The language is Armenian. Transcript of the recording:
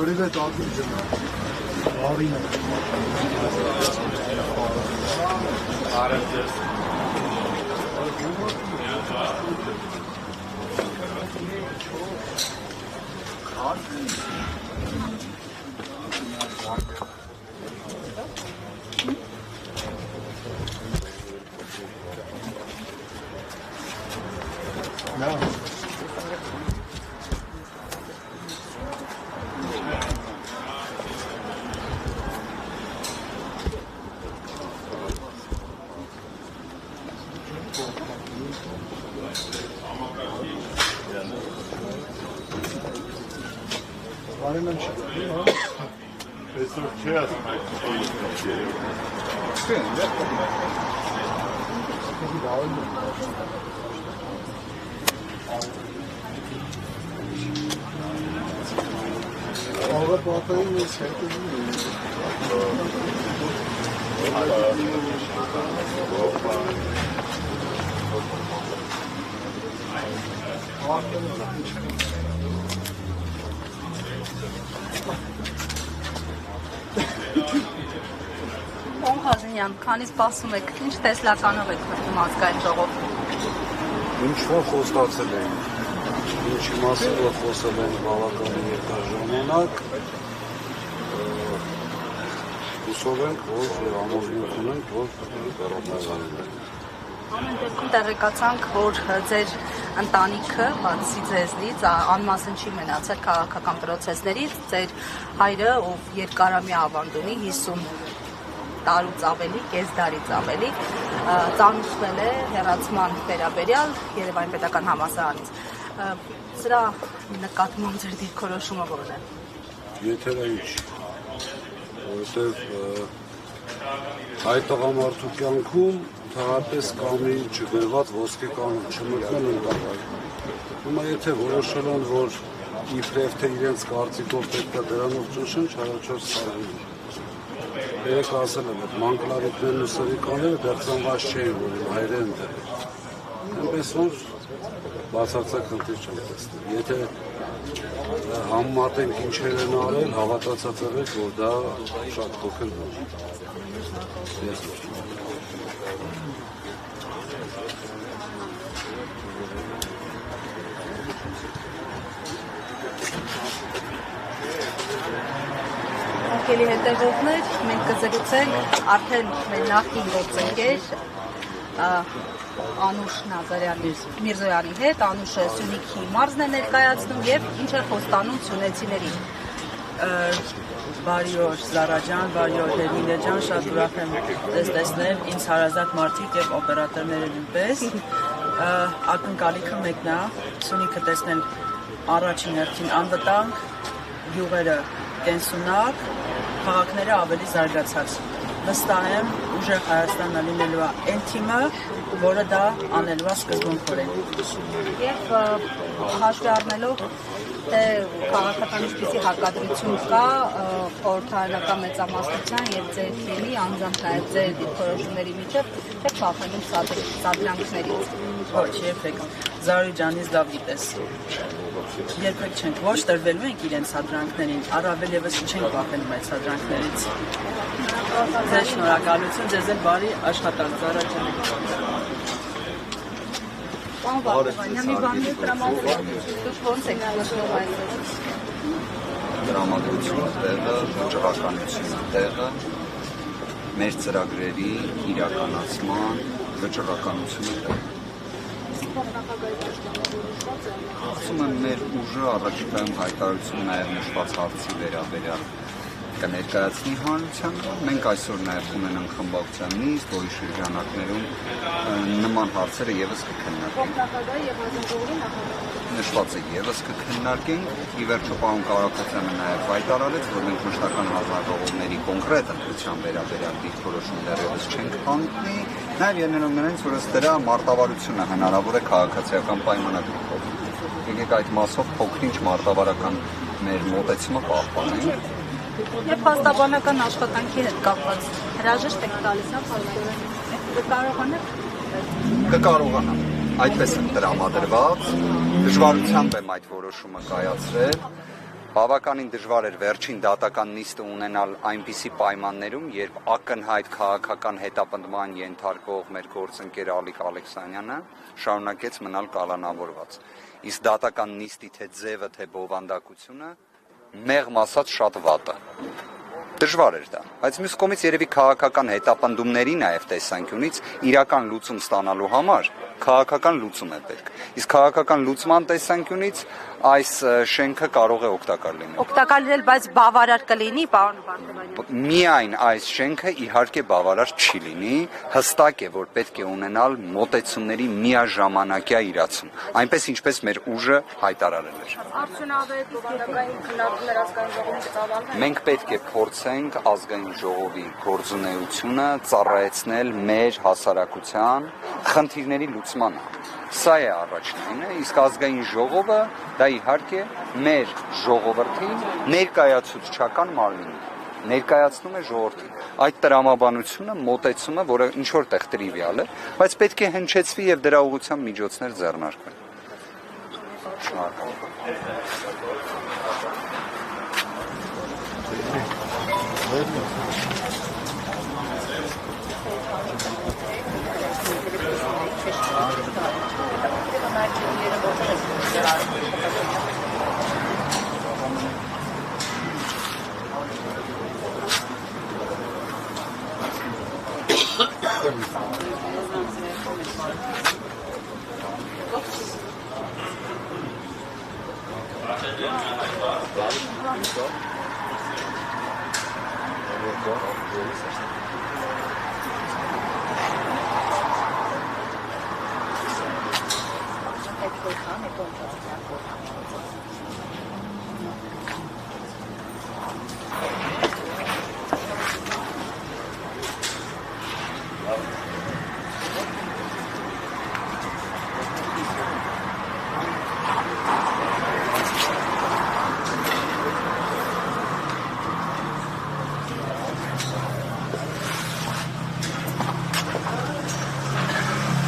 Привет, Арина. Հազինյան, քանի սպասում եք, ինչ տեսլականով եք մտնում ազգային ժողով։ Ինչ-որ խոստացել են, ինչի մասին որ խոսել են բավականին երկար ժամանակ, հուսով ենք, որ ամոզնություն ունենք, որ վերապայմանել են։ Ամեն դեպքում տեղեկացանք, որ ձեր ընտանիքը, բացի ձեզնից, անմասն չի մնացել քաղաքական պրոցեսներից, ձեր հայրը, ով երկարամյա ավանդ ունի, 50 տարուց ավելի, կես դարից ավելի, ծանուցվել է հեռացման վերաբերյալ Երևանի պետական համալսարանից։ Սրա նկատմամբ ձեր դիրքորոշումը որն է։ Եթերային չի, որովհետև հայ տղամարդու կյանքում թղապես կամի չգրված ոսկե կանոն չմտնել ընդառաջ։ Հիմա եթե որոշել են, որ իբրև թե իրենց կարծիքով պետք է դրանով ճնշեն, չարաչոր սարային։ Երեք ասել եմ, այդ մանկլավիտներն ու սրիկաները դեռ ծնված չէին, որ իմ հայրեն դրել։ Այնպես որ բացարձակ խնդիր չեմ տեսնել։ Եթե համեմատենք ինչեր են արել, հավատացած եղեք, որ դա շատ փոքր բան։ Ես ոչ։ Անկելի հետևողներ, մենք կզրուցենք արդեն մեր նախկին գործընկեր Անուշ Միրզոյանի հետ, Անուշը Սյունիքի մարզն է ներկայացնում և ինչ է խոստանում սյունեցիներին։ Բարի օր Զարա ջան, բարի օր Հերմինե ջան, շատ ուրախ եմ ձեզ տեսնել, ինձ հարազատ մարդիկ և օպերատորները նույնպես։ Ակնկալիքը մեկն է, Սյունիքը տեսնել առաջին հերթին անվտանգ, գյուղերը կենսունակ, քաղաքները ավելի զարգացած։ Վստահ եմ, ուժեղ Հայաստանն լինելու է այն թիմը, որը դա անելու է սկզբունքորեն։ Եվ հաշվի առնելով, թե քաղաքական ինչպիսի հակադրություն կա խորհրդարանական մեծամասնության և ձեր թիմի, անձամբ նաև ձեր դիրքորոշումների միջև, թե փոխանում սադրանքներից։ Ոչ, երբեք։ Զարուհի ջանից լավ գիտես։ Երբեք չենք ոչ տրվելու ենք իրենց սադրանքներին, առավել ևս չենք վախենում այդ սադրանքներից։ Ձեզ շնորհակալություն, ձեզ էլ բարի աշխատանք, Զարա ջան։ Պարոն Վարդանյան, մի բանի տրամադրում, դուք ոնց եք նշում այսօր։ Տրամադրությունը տեղը, վճռականությունը տեղը, մեր ծրագրերի իրականացման վճռականությունը ասում եմ մեր ուժը առաջիկայում հայտարարություն նաև նշված հարցի վերաբերյալ կներկայացնի հանրությանը։ Մենք այսօր նաև ունենանք խմբակցության նիստ, որի շրջանակներում նման հարցերը եւս կքննարկենք։ Նշվածը եւս կքննարկենք։ Ի վերջո պարոն Կարապետյանը նաև հայտարարեց, որ մենք մշտական հանձնաժողովների կոնկրետ ընտրության վերաբերյալ դիրքորոշում դեռևս չենք հանձնի, նաև ելնելով նրանից, որ ըստ դրա մարտավարությունը հնարավոր է քաղաքացիական պայմանագրով։ Եկեք այդ մասով փոքրինչ մարտավարական մեր մոտեցումը պահպանենք։ Եվ փաստաբանական աշխատանքի հետ կապված հրաժեշտ եք տալիս, կկարողանամ։ Այդպես եմ տրամադրված, դժվարությամբ եմ այդ որոշումը կայացրել։ Բավականին դժվար էր վերջին դատական նիստը ունենալ այնպիսի պայմաններում, երբ ակնհայտ քաղաքական հետապնդման ենթարկող մեր գործընկեր Ալիկ Ալեքսանյանը շարունակեց մնալ կալանավորված։ Իսկ դատական նիստի թե ձևը, թե բովանդակությունը մեղմ ասած շատ վատ է։ Դժվար էր դա, բայց մյուս կողմից երևի քաղաքական հետապնդումների նաև տեսանկյունից իրական լուծում ստանալու համար քաղաքական լուծում է պետք։ Իսկ քաղաքական լուծման տեսանկյունից այս շենքը կարող է օգտակար լինել։ Օգտակար լինել, բայց բավարար կլինի, պարոն Բարտևանյան։ Միայն այս շենքը իհարկե բավարար չի լինի, հստակ է, որ պետք է ունենալ մոտեցումների միաժամանակյա իրացում, այնպես ինչպես մեր ուժը հայտարարել էր։ Արդյունավետ բովանդակային քննարկումներ ազգային ժողովի ծավալներ։ Մենք պետք է փորձենք ազգային ժողովի գործունեությունը ծառայեցնել մեր հասարակության խնդիրների լուծմանը։ Սա է առաջինը, իսկ ազգային ժողովը դա իհարկե մեր ժողովրդին ներկայացուցչական մարմինն է, ներկայացնում է ժողովրդին։ Այդ տրամաբանությունը, մոտեցումը, որը ինչ որտեղ տրիվիալ է, բայց պետք է հնչեցվի եւ դրա ուղղությամբ միջոցներ ձեռնարկվեն։ Ecco,